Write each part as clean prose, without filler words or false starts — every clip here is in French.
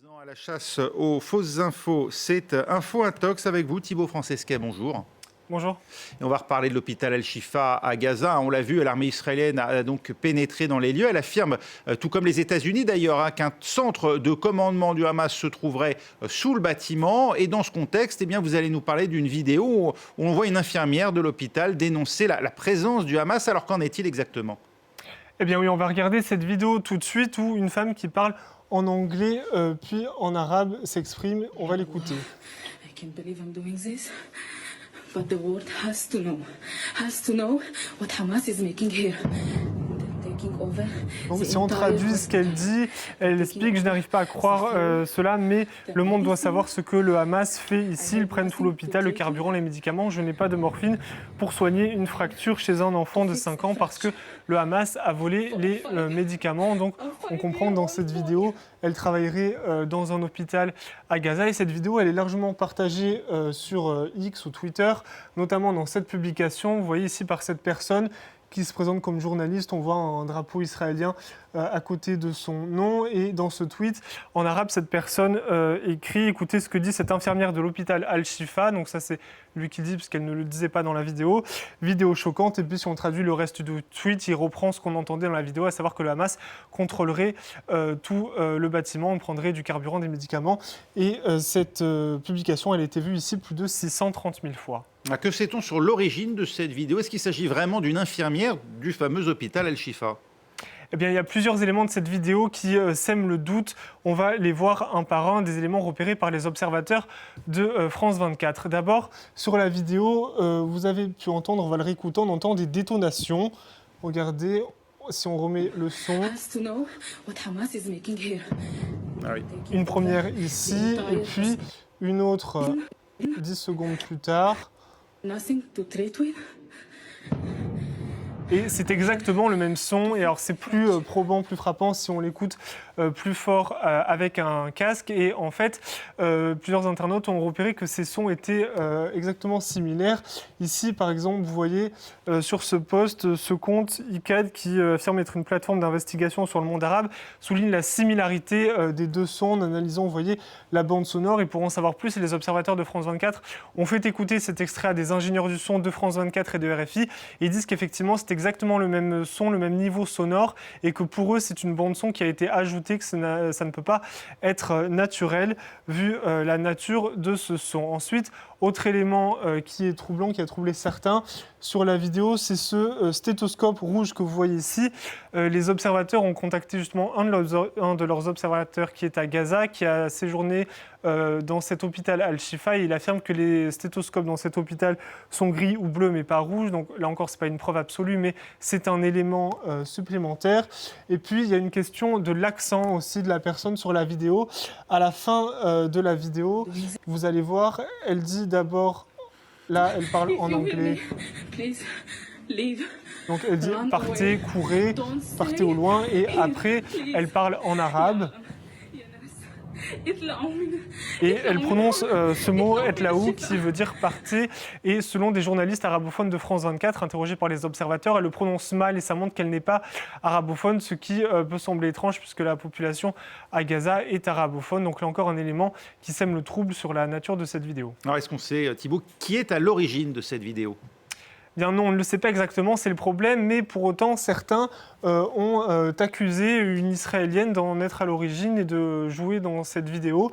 Présent à la chasse aux fausses infos, c'est Info Intox avec vous, Thibaut Francesquet, bonjour. Bonjour. Et on va reparler de l'hôpital Al-Shifa à Gaza. On l'a vu, l'armée israélienne a donc pénétré dans les lieux. Elle affirme, tout comme les États-Unis d'ailleurs, qu'un centre de commandement du Hamas se trouverait sous le bâtiment. Et dans ce contexte, eh bien, vous allez nous parler d'une vidéo où on voit une infirmière de l'hôpital dénoncer la présence du Hamas. Alors qu'en est-il exactement ? Eh bien oui, on va regarder cette vidéo tout de suite où une femme qui parle en anglais puis en arabe s'exprime. On va l'écouter. I can't believe I'm doing this, but the world has to know what Hamas is making here. Taking over. Donc, si on traduit ce qu'elle dit, elle explique « Je n'arrive pas à croire cela, mais le monde doit savoir ce que le Hamas fait ici. Ils prennent tout l'hôpital, le carburant, les médicaments. Je n'ai pas de morphine pour soigner une fracture chez un enfant de 5 ans parce que le Hamas a volé les médicaments. » Donc on comprend que dans cette vidéo, elle travaillerait dans un hôpital à Gaza. Et cette vidéo, elle est largement partagée sur X ou Twitter, notamment dans cette publication. Vous voyez ici par cette personne qui se présente comme journaliste. On voit un drapeau israélien à côté de son nom. Et dans ce tweet, en arabe, cette personne écrit « Écoutez ce que dit cette infirmière de l'hôpital Al-Shifa ». Donc ça, c'est lui qui dit, parce qu'elle ne le disait pas dans la vidéo. Vidéo choquante. Et puis, si on traduit le reste du tweet, il reprend ce qu'on entendait dans la vidéo, à savoir que le Hamas contrôlerait tout le bâtiment. On prendrait du carburant, des médicaments. Et cette publication, elle a été vue ici plus de 630 000 fois. Que sait-on sur l'origine de cette vidéo ? Est-ce qu'il s'agit vraiment d'une infirmière du fameux hôpital Al-Shifa ? Eh bien, il y a plusieurs éléments de cette vidéo qui sèment le doute. On va les voir un par un, des éléments repérés par les observateurs de France 24. D'abord, sur la vidéo, vous avez pu entendre, on va le réécouter, on entend des détonations. Regardez, si on remet le son. Une première ici, et puis une autre 10 secondes plus tard. Et c'est exactement le même son. Et alors c'est plus probant, plus frappant si on l'écoute plus fort avec un casque. Et en fait, plusieurs internautes ont repéré que ces sons étaient exactement similaires. Ici, par exemple, vous voyez sur ce post, ce compte ICAD qui affirme être une plateforme d'investigation sur le monde arabe, souligne la similarité des deux sons en analysant, vous voyez, la bande sonore. Et pour en savoir plus, les observateurs de France 24 ont fait écouter cet extrait à des ingénieurs du son de France 24 et de RFI. Et ils disent qu'effectivement, c'est exactement le même son, le même niveau sonore, et que pour eux, c'est une bande-son qui a été ajoutée, que ça ne peut pas être naturel, vu la nature de ce son. Ensuite, autre élément qui est troublant, qui a troublé certains sur la vidéo, c'est ce stéthoscope rouge que vous voyez ici. Les observateurs ont contacté justement un de leurs observateurs qui est à Gaza, qui a séjourné dans cet hôpital Al-Shifa. Et il affirme que les stéthoscopes dans cet hôpital sont gris ou bleus, mais pas rouges. Donc là encore, ce n'est pas une preuve absolue, mais c'est un élément supplémentaire. Et puis, il y a une question de l'accent aussi de la personne sur la vidéo. À la fin de la vidéo, vous allez voir, elle dit d'abord, là, elle parle en anglais. Donc elle dit « partez, courez, partez au loin » et après, elle parle en arabe. Et elle prononce ce mot « etlaou » qui veut dire « partez ». Et selon des journalistes arabophones de France 24, interrogés par les observateurs, elle le prononce mal et ça montre qu'elle n'est pas arabophone, ce qui peut sembler étrange puisque la population à Gaza est arabophone. Donc là encore un élément qui sème le trouble sur la nature de cette vidéo. Alors est-ce qu'on sait, Thibaut, qui est à l'origine de cette vidéo ? Bien non, on ne le sait pas exactement, c'est le problème, mais pour autant, certains ont accusé une Israélienne d'en être à l'origine et de jouer dans cette vidéo.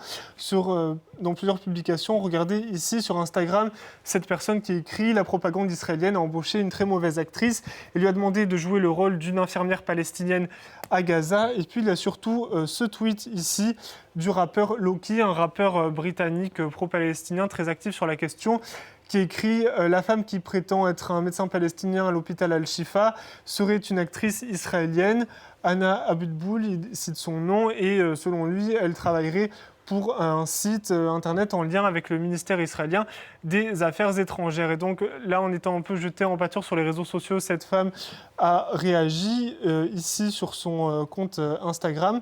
Dans plusieurs publications, regardez ici sur Instagram, cette personne qui écrit « La propagande israélienne a embauché une très mauvaise actrice et lui a demandé de jouer le rôle d'une infirmière palestinienne à Gaza ». Et puis il y a surtout ce tweet ici du rappeur Loki, un rappeur britannique pro-palestinien très actif sur la question, qui écrit « La femme qui prétend être un médecin palestinien à l'hôpital Al-Shifa serait une actrice israélienne. Anna Abutboul, il cite son nom, et selon lui, elle travaillerait pour un site internet en lien avec le ministère israélien des Affaires étrangères. » Et donc là, en étant un peu jeté en pâture sur les réseaux sociaux, cette femme a réagi ici sur son compte Instagram.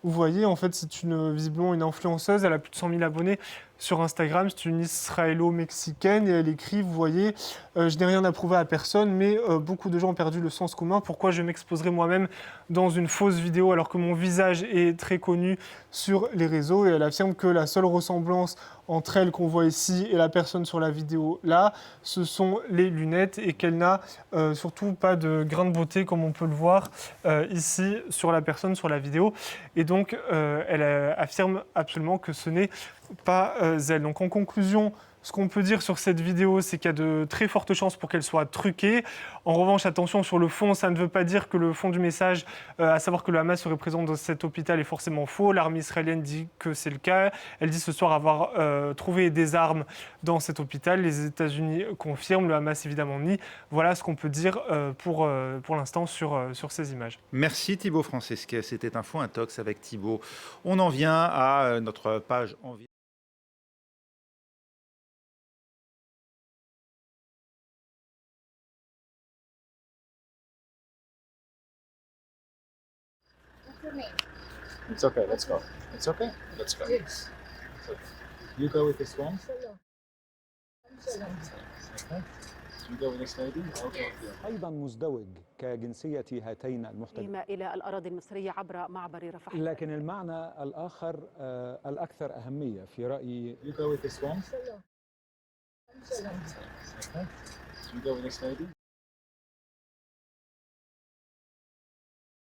Vous voyez, en fait, c'est visiblement une influenceuse. Elle a plus de 100 000 abonnés sur Instagram. C'est une israélo-mexicaine et elle écrit, vous voyez, je n'ai rien à prouver à personne, mais beaucoup de gens ont perdu le sens commun. Pourquoi je m'exposerai moi-même dans une fausse vidéo alors que mon visage est très connu sur les réseaux? Et elle affirme que la seule ressemblance entre elle qu'on voit ici et la personne sur la vidéo là, ce sont les lunettes et qu'elle n'a surtout pas de grain de beauté comme on peut le voir ici sur la personne sur la vidéo. Et donc elle affirme absolument que ce n'est pas elle. Donc en conclusion, ce qu'on peut dire sur cette vidéo, c'est qu'il y a de très fortes chances pour qu'elle soit truquée. En revanche, attention sur le fond, ça ne veut pas dire que le fond du message, à savoir que le Hamas serait présent dans cet hôpital, est forcément faux. L'armée israélienne dit que c'est le cas. Elle dit ce soir avoir trouvé des armes dans cet hôpital. Les États-Unis confirment, le Hamas évidemment nie. Voilà ce qu'on peut dire pour l'instant sur ces images. Merci Thibaut Francesquet, c'était Info Intox avec Thibaut. On en vient à notre page en It's okay, let's go. It's okay, let's go. Yes. You go with this one. Okay. You go with this lady. Okay. أيضا مزدوج كجنسية هاتين المحتجين إلى الأراضي المصرية عبر معبر رفح. لكن المعنى الآخر الأكثر أهمية في رأيي. You go with this one. Okay. You go with this lady.